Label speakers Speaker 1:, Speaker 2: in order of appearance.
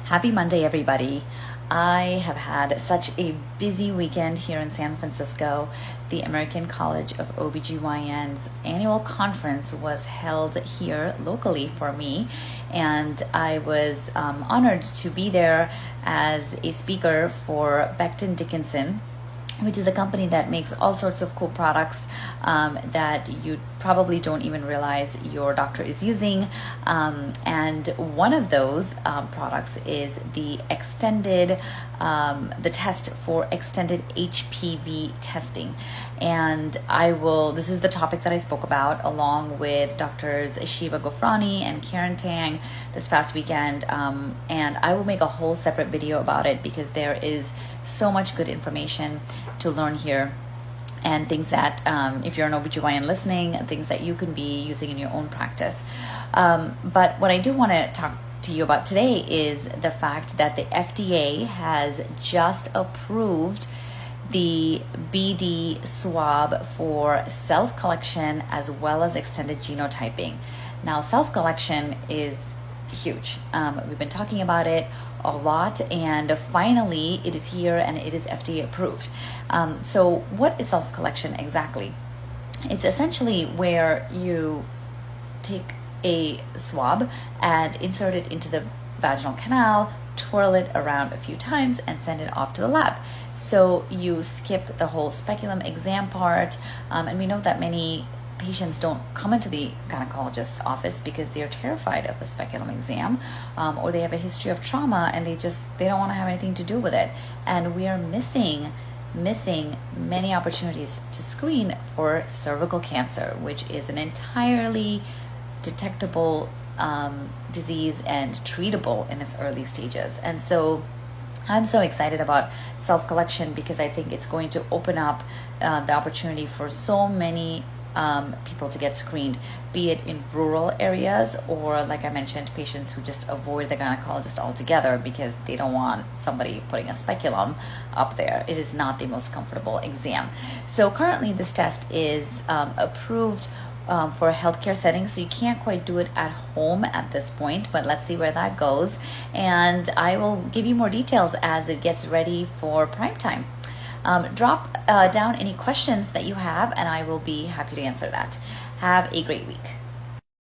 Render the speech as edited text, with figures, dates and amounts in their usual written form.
Speaker 1: Happy Monday, everybody. I have had such a busy weekend here in San Francisco. The American College of OBGYN's annual conference was held here locally for me, and I was honored to be there as a speaker for Becton Dickinson, which is a company that makes all sorts of cool products that you probably don't even realize your doctor is using. And one of those products is the test for extended HPV testing. And this is the topic that I spoke about along with Doctors Shiva Gofrani and Karen Tang this past weekend. And I will make a whole separate video about it because there is so much good information to learn here, and things that if you're an OBGYN listening, things that you can be using in your own practice. But what I do want to talk to you about today is the fact that the FDA has just approved the BD swab for self-collection as well as extended genotyping. Now, self-collection is huge. We've been talking about it a lot, and finally it is here and it is FDA approved. So what is self-collection exactly? It's essentially where you take a swab and insert it into the vaginal canal, twirl it around a few times, and send it off to the lab. So you skip the whole speculum exam part, and we know that many patients don't come into the gynecologist's office because they're terrified of the speculum exam, or they have a history of trauma and they don't want to have anything to do with it. And we are missing many opportunities to screen for cervical cancer, which is an entirely detectable disease and treatable in its early stages. And so I'm so excited about self-collection because I think it's going to open up the opportunity for so many people to get screened, be it in rural areas or, like I mentioned, patients who just avoid the gynecologist altogether because they don't want somebody putting a speculum up there. It is not the most comfortable exam. So currently this test is approved for a healthcare setting, so you can't quite do it at home at this point, but let's see where that goes. And I will give you more details as it gets ready for prime time. Drop down any questions that you have, and I will be happy to answer that. Have a great week.